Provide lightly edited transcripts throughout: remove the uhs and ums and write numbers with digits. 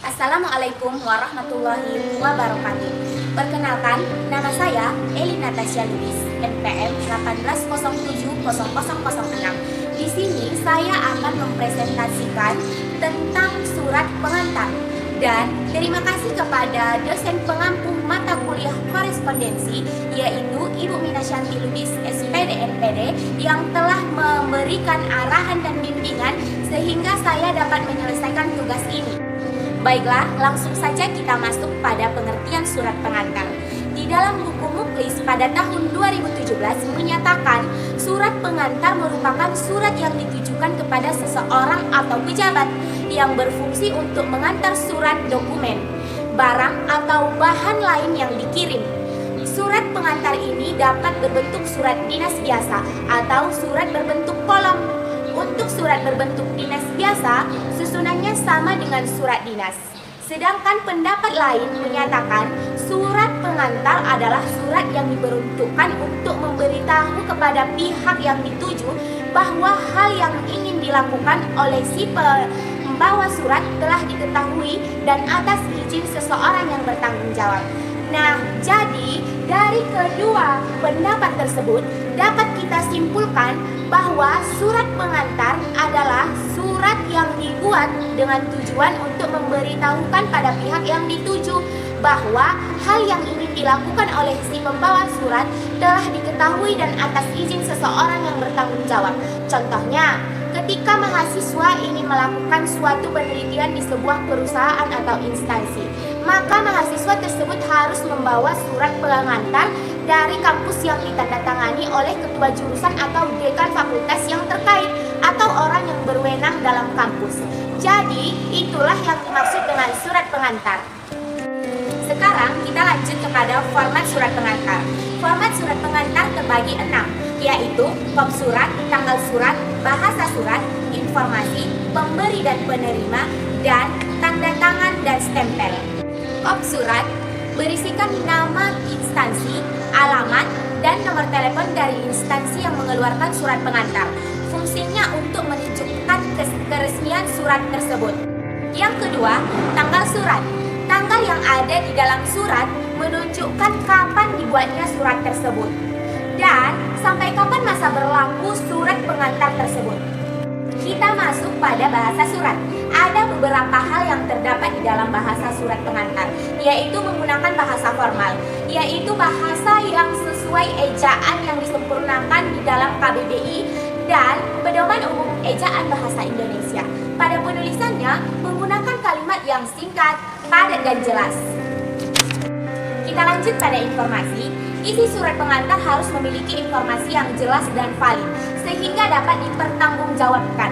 Assalamualaikum warahmatullahi wabarakatuh. Perkenalkan, nama saya Eli Natasha Lubis, NPM 18070006. Di sini saya akan mempresentasikan tentang surat pengantar. Dan terima kasih kepada dosen pengampu mata kuliah korespondensi, yaitu Ibu Minasyanti Lubis, SPD NPD, yang telah memberikan arahan dan bimbingan sehingga saya dapat menyelesaikan tugas ini. Baiklah, langsung saja kita masuk pada pengertian surat pengantar. Di dalam buku Muklis pada tahun 2017 menyatakan surat pengantar merupakan surat yang ditujukan kepada seseorang atau pejabat yang berfungsi untuk mengantar surat dokumen, barang atau bahan lain yang dikirim. Surat pengantar ini dapat berbentuk surat dinas biasa atau surat berbentuk kolom. Untuk surat berbentuk dinas biasa, susunannya sama dengan surat dinas. Sedangkan pendapat lain menyatakan surat pengantar adalah surat yang diperuntukkan untuk memberitahu kepada pihak yang dituju bahwa hal yang ingin dilakukan oleh si pembawa surat telah diketahui dan atas izin seseorang yang bertanggung jawab. Nah, jadi dari kedua pendapat tersebut dapat kita simpulkan bahwa surat pengantar adalah surat yang dibuat dengan tujuan untuk memberitahukan pada pihak yang dituju bahwa hal yang ingin dilakukan oleh si pembawa surat telah diketahui dan atas izin seseorang yang bertanggung jawab. Contohnya, ketika mahasiswa ingin melakukan suatu penelitian di sebuah perusahaan atau instansi, maka mahasiswa tersebut harus membawa surat pengantar dari kampus yang ditandatangani oleh ketua jurusan atau dekan fakultas yang terkait atau orang yang berwenang dalam kampus. Jadi, itulah yang dimaksud dengan surat pengantar. Sekarang kita lanjut kepada format surat pengantar. Format surat pengantar terbagi 6, yaitu kop surat, tanggal surat, bahasa surat, informasi, pemberi dan penerima, dan tanda tangan dan stempel. Kop surat berisikan nama instansi, alamat, dan nomor telepon dari instansi yang mengeluarkan surat pengantar. Fungsinya untuk menunjukkan keresmian surat tersebut. Yang kedua, tanggal surat. Tanggal yang ada di dalam surat menunjukkan kapan dibuatnya surat tersebut dan sampai kapan masa berlaku surat pengantar tersebut. Kita masuk pada bahasa surat. Ada beberapa hal yang terdapat di dalam bahasa surat pengantar, yaitu menggunakan bahasa formal, yaitu bahasa yang sesuai ejaan yang disempurnakan di dalam KBBI dan Pedoman Umum Ejaan Bahasa Indonesia. Pada penulisannya menggunakan kalimat yang singkat, padat dan jelas. Kita lanjut pada informasi. Isi surat pengantar harus memiliki informasi yang jelas dan valid sehingga dapat dipertanggungjawabkan.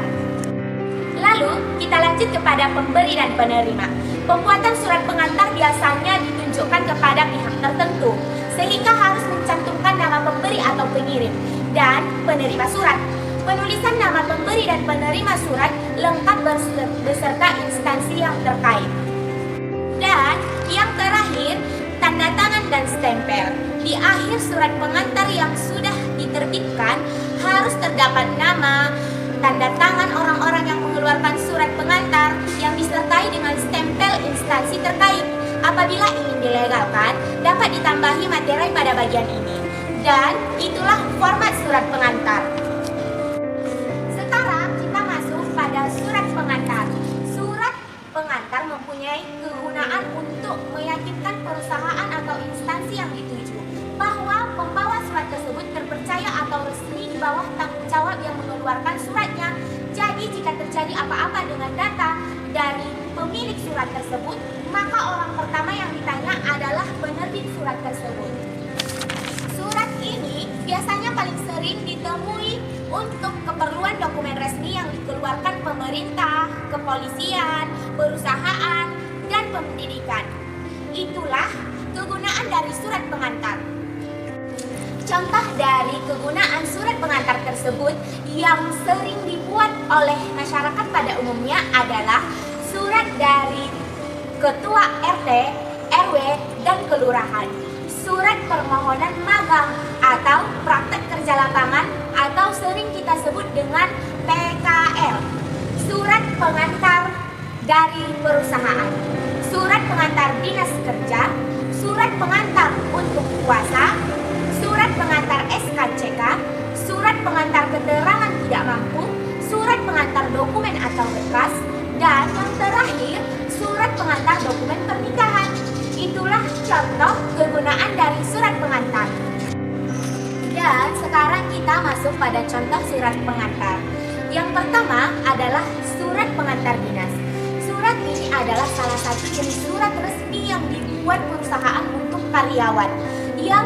Lalu kita lanjut kepada pemberi dan penerima. Pembuatan surat pengantar biasanya ditunjukkan kepada pihak tertentu sehingga harus mencantumkan nama pemberi atau pengirim dan penerima surat. Penulisan nama pemberi dan penerima surat lengkap beserta instansi yang terkait. Dan yang terakhir, tanda tangan dan stempel. Di akhir surat pengantar yang sudah diterbitkan harus terdapat nama, tanda tangan orang-orang yang mengeluarkan surat pengantar yang disertai dengan stempel instansi terkait. Apabila ingin dilegalkan, dapat ditambahi materai pada bagian ini. Dan itulah format surat pengantar. Sekarang kita masuk pada surat pengantar. Surat pengantar mempunyai kegunaan untuk meyakinkan perusahaan atau instansi yang dituju bahwa pembawa surat tersebut terpercaya atau resmi di bawah tanggung jawab yang mengeluarkan suratnya. Jadi jika terjadi apa-apa dengan data dari pemilik surat tersebut, maka orang pertama yang ditanya adalah penerbit surat tersebut. Surat ini biasanya paling sering ditemui untuk keperluan dokumen resmi yang dikeluarkan pemerintah, kepolisian, perusahaan, dan pendidikan. Itulah kegunaan dari surat pengantar. Contoh dari kegunaan surat pengantar tersebut yang sering dibuat oleh masyarakat pada umumnya adalah surat dari ketua RT, RW, dan kelurahan, surat permohonan magang atau praktek kerja lapangan atau sering kita sebut dengan PKL, surat pengantar dari perusahaan. pengantar dinas kerja, surat pengantar untuk puasa, surat pengantar SKCK, surat pengantar keterangan tidak mampu, surat pengantar dokumen atau berkas, dan yang terakhir, surat pengantar dokumen pernikahan. Itulah contoh kegunaan dari surat pengantar. Dan sekarang kita masuk pada contoh surat pengantar. Yang pertama adalah surat pengantar dinas. Surat ini adalah salah satu jenis surat resmi yang dibuat perusahaan untuk karyawan yang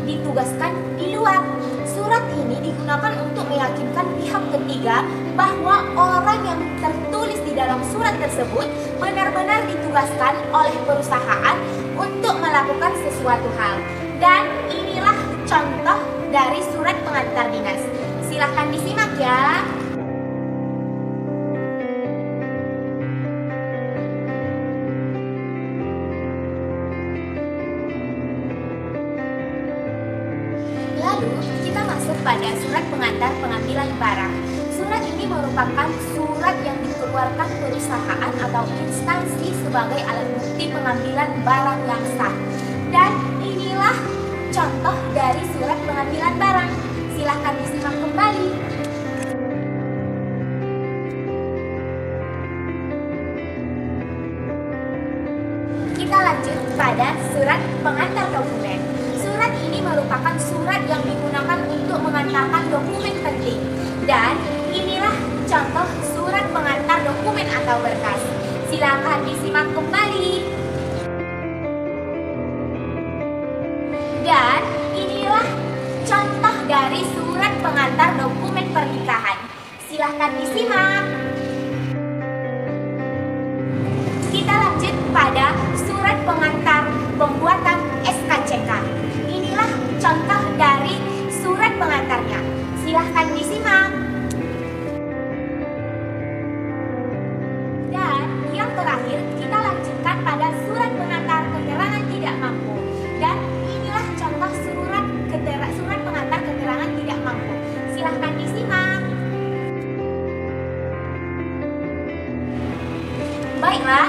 ditugaskan di luar. Surat ini digunakan untuk meyakinkan pihak ketiga bahwa orang yang tertulis di dalam surat tersebut benar-benar ditugaskan oleh perusahaan untuk melakukan sesuatu hal. Dan inilah contoh dari surat pengantar dinas. Silahkan disimak ya. Lalu kita masuk pada surat pengantar pengambilan barang. Surat ini merupakan surat yang dikeluarkan perusahaan atau instansi sebagai alat bukti pengambilan barang yang sah. Dan inilah contoh dari surat pengambilan barang. Silahkan disimak kembali. Kita lanjut pada surat pengantar dokumen. Surat ini merupakan surat yang digunakan untuk mengantarkan dokumen penting. Dan inilah contoh surat pengantar dokumen atau berkas. Silakan disimak kembali. Dan inilah contoh dari surat pengantar dokumen pernikahan. Silakan disimak. Kita lanjut pada surat pengantar pembuatan SKCK. Inilah contoh dari surat pengantarnya. Silahkan disimak. Dan yang terakhir kita lanjutkan pada surat pengantar keterangan tidak mampu. Dan inilah contoh surat pengantar keterangan tidak mampu. Silahkan disimak. Baiklah,